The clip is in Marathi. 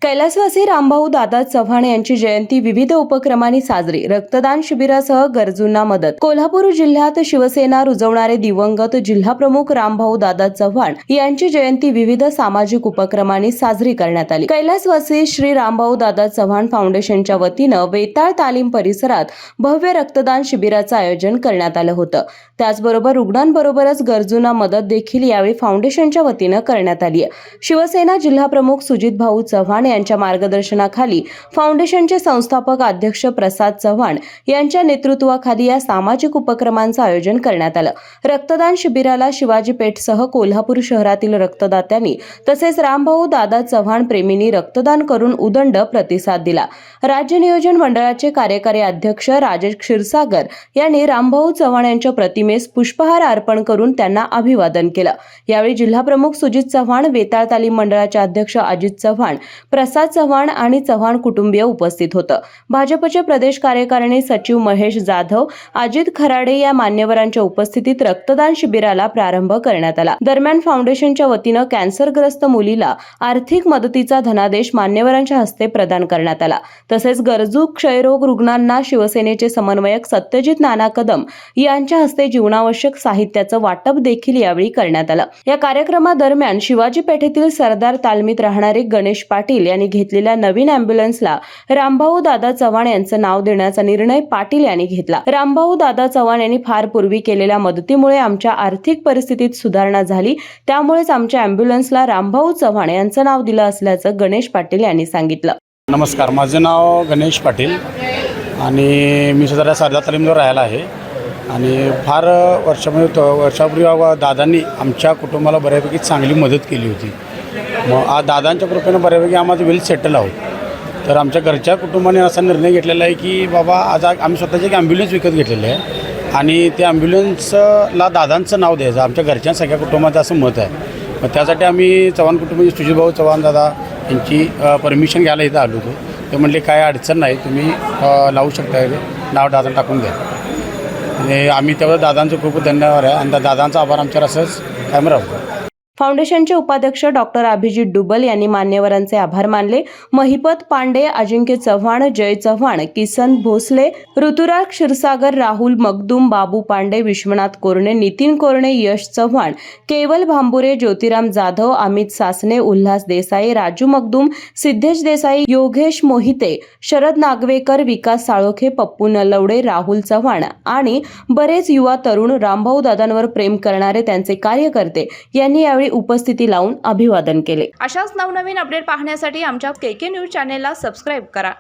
कैलासवासी रामभाऊ दादा चव्हाण यांची जयंती विविध उपक्रमांनी साजरी. रक्तदान शिबिरासह गरजूंना मदत. कोल्हापूर जिल्ह्यात शिवसेना रुजवणारे दिवंगत जिल्हाप्रमुख रामभाऊ दादा चव्हाण यांची जयंती विविध सामाजिक उपक्रमांनी साजरी करण्यात आली. कैलासवासी श्री रामभाऊ दादा चव्हाण फाउंडेशनच्या वतीनं वेताळ तालीम परिसरात भव्य रक्तदान शिबिराचं आयोजन करण्यात आलं होतं. त्याचबरोबर रुग्णांबरोबरच गरजूंना मदत देखील यावेळी फाउंडेशनच्या वतीनं करण्यात आली आहे. शिवसेना जिल्हाप्रमुख सुजित भाऊ चव्हाण यांच्या मार्गदर्शनाखाली फाउंडेशनचे संस्थापक अध्यक्ष प्रसाद चव्हाण यांच्या नेतृत्वाखाली या सामाजिक उपक्रमांचं आयोजन करण्यात आलं. रक्तदान शिबिराला शिवाजी पेठसह कोल्हापूर शहरातील रक्तदात्यांनी तसेच रामभाऊ दादा चव्हाण प्रेमींनी रक्तदान करून उदंड प्रतिसाद दिला. राज्य नियोजन मंडळाचे कार्यकारी अध्यक्ष राजेश क्षीरसागर यांनी रामभाऊ चव्हाण यांच्या प्रतिमेस पुष्पहार अर्पण करून त्यांना अभिवादन केलं. यावेळी जिल्हाप्रमुख सुजित चव्हाण, वेताळ तालीम मंडळाचे अध्यक्ष अजित चव्हाण, प्रसाद चव्हाण आणि चव्हाण कुटुंबीय उपस्थित होतं. भाजपचे प्रदेश कार्यकारिणी सचिव महेश जाधव, अजित खराडे या मान्यवरांच्या उपस्थितीत रक्तदान शिबिराला प्रारंभ करण्यात आला. दरम्यान फाउंडेशनच्या वतीनं कॅन्सरग्रस्त मुलीला आर्थिक मदतीचा धनादेश मान्यवरांच्या हस्ते प्रदान करण्यात आला. तसेच गरजू क्षयरोग रुग्णांना शिवसेनेचे समन्वयक सत्यजित नाना कदम यांच्या हस्ते जीवनावश्यक साहित्याचं वाटप देखील यावेळी करण्यात आलं. या कार्यक्रमादरम्यान शिवाजी पेठेतील सरदार तालमीत राहणारे गणेश पाटील यांनी घेतलेल्या नवीन अँब्युलन्सला रामभाऊ दादा चव्हाण यांचं नाव देण्याचा निर्णय पाटील यांनी घेतला. रामभाऊ दादा चव्हाण यांनी फार पूर्वी केलेल्या मदतीमुळे आमच्या आर्थिक परिस्थितीत सुधारणा झाली, त्यामुळेच आमच्या अँब्युलन्सला रामभाऊ चव्हाण यांचं नाव दिलं असल्याचं गणेश पाटील यांनी सांगितलं. नमस्कार, माझं नाव गणेश पाटील आणि मी सध्या सरदार तालीमवर राहायला आहे आणि फार वर्षापूर्वी दादांनी आमच्या कुटुंबाला बऱ्यापैकी चांगली मदत केली होती. मग आज दादांच्या कृपेनं बऱ्यापैकी आम्हाला वेल सेटल आहोत. तर आमच्या घरच्या कुटुंबाने असा निर्णय घेतलेला आहे की बाबा आज आम्ही स्वतःची एक ॲम्ब्युलन्स विकत घेतलेली आहे आणि त्या ॲम्ब्युलन्सला दादांचं नाव द्यायचं आमच्या घरच्या सगळ्या कुटुंबाचं असं मत आहे. मग त्यासाठी आम्ही चव्हाण कुटुंबाचे सुजितभाऊ चव्हाण दादा यांची परमिशन घ्यायला इथं आलो होतो. ते म्हणले काय अडचण नाही, तुम्ही लावू शकता, नाव दादा टाकून द्या. आणि आम्ही तेव्हा दादांचं खूप धन्यवाद आहे आणि त्या दादांचा आभार आमच्यावर असंच कायम राहतो. फाउंडेशनचे उपाध्यक्ष डॉक्टर अभिजित डुबल यांनी मान्यवरांचे आभार मानले. महिपत पांडे, अजिंक्य चव्हाण, जय चव्हाण, किसन भोसले, ऋतुराज क्षीरसागर, राहुल मगदूम, बाबू पांडे, विश्वनाथ कोरणे, नितीन कोरणे, यश चव्हाण, केवल भांबुरे, ज्योतिराम जाधव, अमित सासने, उल्हास देसाई, राजू मगदूम, सिद्धेश देसाई, योगेश मोहिते, शरद नागवेकर, विकास साळोखे, पप्पू नलवडे, राहुल चव्हाण आणि बरेच युवा तरुण रामभाऊ दादांवर प्रेम करणारे त्यांचे कार्यकर्ते यांनी यावेळी उपस्थिती लावून अभिवादन केले. अशाच नवनवीन अपडेट पाहण्यासाठी आमच्या KK न्यूज चॅनेलला सबस्क्राईब करा.